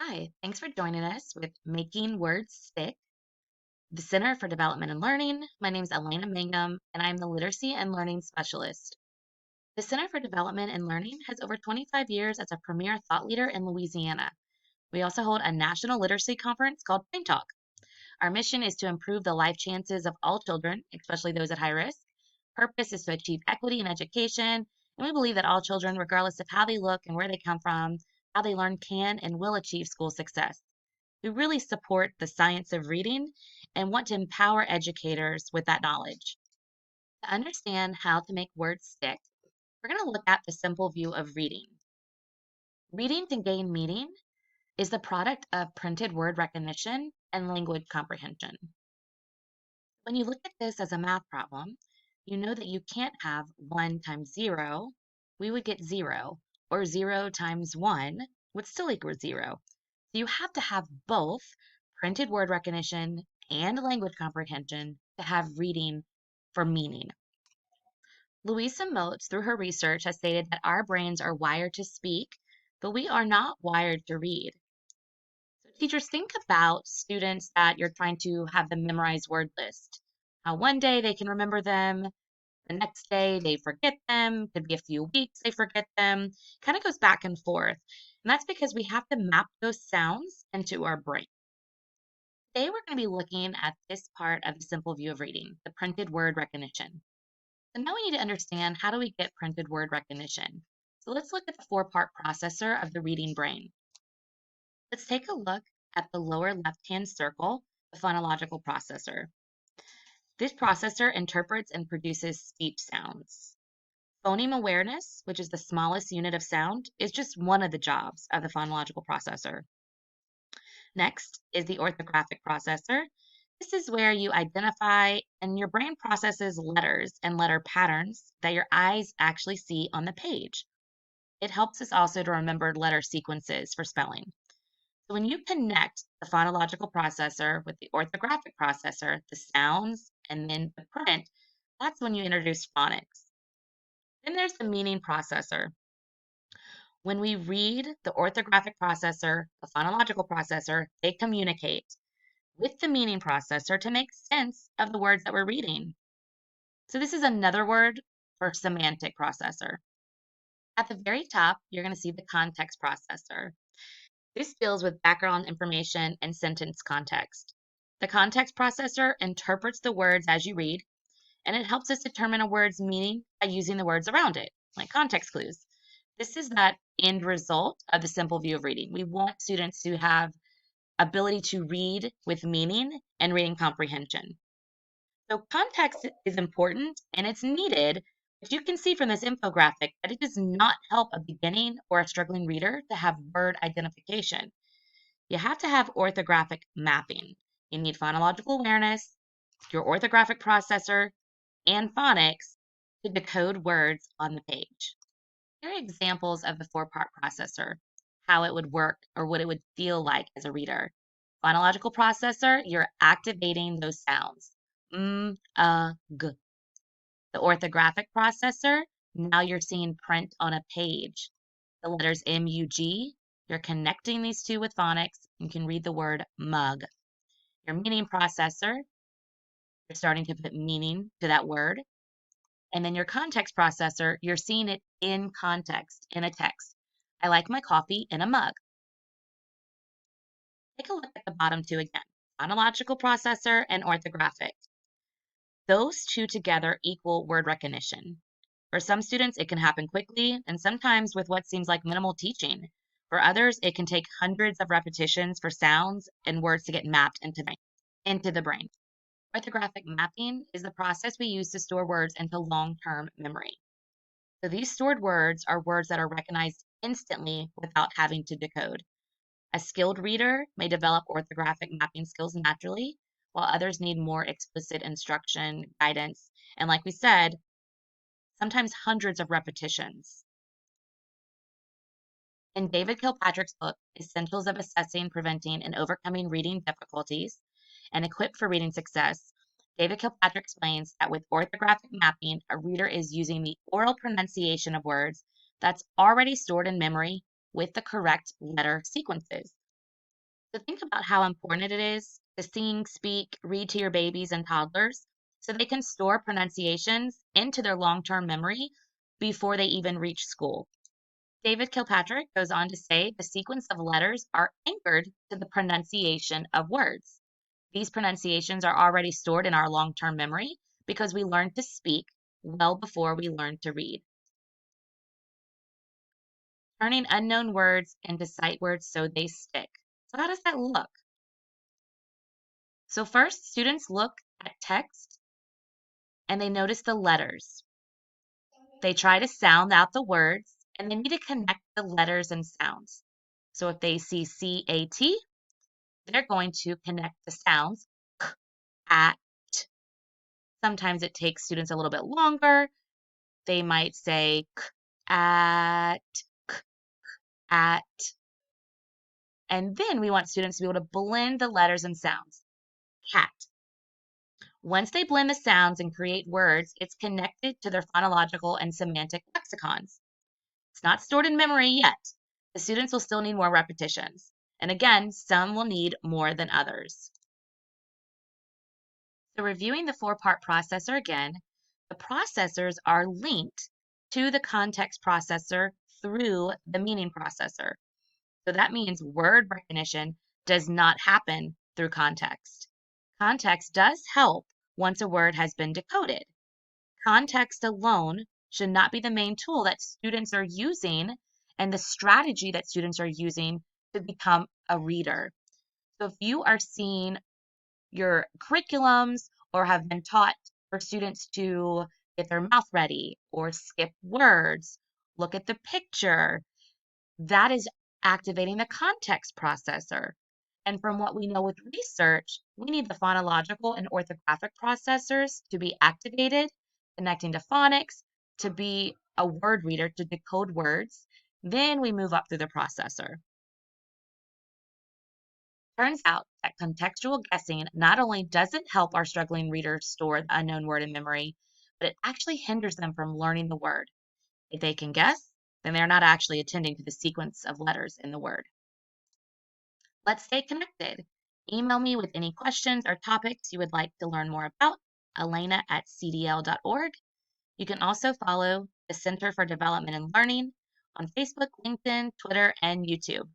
Hi, thanks for joining us with Making Words Stick, the Center for Development and Learning. My name is Elena Mangum, and I'm the Literacy and Learning Specialist. The Center for Development and Learning has over 25 years as a premier thought leader in Louisiana. We also hold a national literacy conference called Brain Talk. Our mission is to improve the life chances of all children, especially those at high risk. Purpose is to achieve equity in education, and we believe that all children, regardless of how they look and where they come from, how they learn can and will achieve school success. We really support the science of reading and want to empower educators with that knowledge. To understand how to make words stick, we're going to look at the simple view of reading. Reading to gain meaning is the product of printed word recognition and language comprehension. When you look at this as a math problem, you know that you can't have 1 times 0, we would get 0, or 0 times 1 would still equal 0. So you have to have both printed word recognition and language comprehension to have reading for meaning. Louisa Moats, through her research, has stated that our brains are wired to speak, but we are not wired to read. So teachers, think about students that you're trying to have them memorize word list. How one day they can remember them, the next day they forget them, could be a few weeks they forget them, kind of goes back and forth. And that's because we have to map those sounds into our brain. Today we're going to be looking at this part of the simple view of reading, the printed word recognition. So now we need to understand, how do we get printed word recognition? So let's look at the four-part processor of the reading brain. Let's take a look at the lower left-hand circle, the phonological processor. This processor interprets and produces speech sounds. Phoneme awareness, which is the smallest unit of sound, is just one of the jobs of the phonological processor. Next is the orthographic processor. This is where you identify and your brain processes letters and letter patterns that your eyes actually see on the page. It helps us also to remember letter sequences for spelling. So when you connect the phonological processor with the orthographic processor, the sounds, and then the print, that's when you introduce phonics. Then there's the meaning processor. When we read the orthographic processor, the phonological processor, they communicate with the meaning processor to make sense of the words that we're reading. So this is another word for semantic processor. At the very top, you're going to see the context processor. This deals with background information and sentence context. The context processor interprets the words as you read, and it helps us determine a word's meaning by using the words around it, like context clues. This is that end result of the simple view of reading. We want students to have ability to read with meaning and reading comprehension. So context is important and it's needed, but you can see from this infographic that it does not help a beginning or a struggling reader to have word identification. You have to have orthographic mapping. You need phonological awareness, your orthographic processor, and phonics to decode words on the page. Here are examples of the four-part processor, how it would work or what it would feel like as a reader. Phonological processor, you're activating those sounds. G. The orthographic processor, now you're seeing print on a page. The letters M-U-G, you're connecting these two with phonics. You can read the word mug. Your meaning processor, you're starting to put meaning to that word. And then your context processor, you're seeing it in context, in a text. I like my coffee in a mug. Take a look at the bottom two again, phonological processor and orthographic. Those two together equal word recognition. For some students, it can happen quickly and sometimes with what seems like minimal teaching. For others, it can take hundreds of repetitions for sounds and words to get mapped into the brain. Orthographic mapping is the process we use to store words into long-term memory. So these stored words are words that are recognized instantly without having to decode. A skilled reader may develop orthographic mapping skills naturally, while others need more explicit instruction, guidance, and like we said, sometimes hundreds of repetitions. In David Kilpatrick's book, Essentials of Assessing, Preventing, and Overcoming Reading Difficulties and Equipped for Reading Success, David Kilpatrick explains that with orthographic mapping, a reader is using the oral pronunciation of words that's already stored in memory with the correct letter sequences. So think about how important it is to sing, speak, read to your babies and toddlers so they can store pronunciations into their long-term memory before they even reach school. David Kilpatrick goes on to say the sequence of letters are anchored to the pronunciation of words. These pronunciations are already stored in our long-term memory because we learned to speak well before we learned to read. Turning unknown words into sight words so they stick. So how does that look? So first, students look at text and they notice the letters. They try to sound out the words and they need to connect the letters and sounds. So if they see CAT, they're going to connect the sounds k, at. Sometimes it takes students a little bit longer. They might say k, at, k, at. And then we want students to be able to blend the letters and sounds. Cat. Once they blend the sounds and create words, it's connected to their phonological and semantic lexicons. It's not stored in memory yet. The students will still need more repetitions. And again, some will need more than others. So reviewing the four-part processor again, the processors are linked to the context processor through the meaning processor. So that means word recognition does not happen through context. Context does help once a word has been decoded. Context alone should not be the main tool that students are using and the strategy that students are using to become a reader. So if you are seeing your curriculums or have been taught for students to get their mouth ready or skip words, look at the picture, that is activating the context processor. And from what we know with research, we need the phonological and orthographic processors to be activated, connecting to phonics, to be a word reader, to decode words. Then we move up through the processor. Turns out that contextual guessing not only doesn't help our struggling readers store the unknown word in memory, but it actually hinders them from learning the word. If they can guess, then they're not actually attending to the sequence of letters in the word. Let's stay connected. Email me with any questions or topics you would like to learn more about, elena@cdl.org. You can also follow the Center for Development and Learning on Facebook, LinkedIn, Twitter, and YouTube.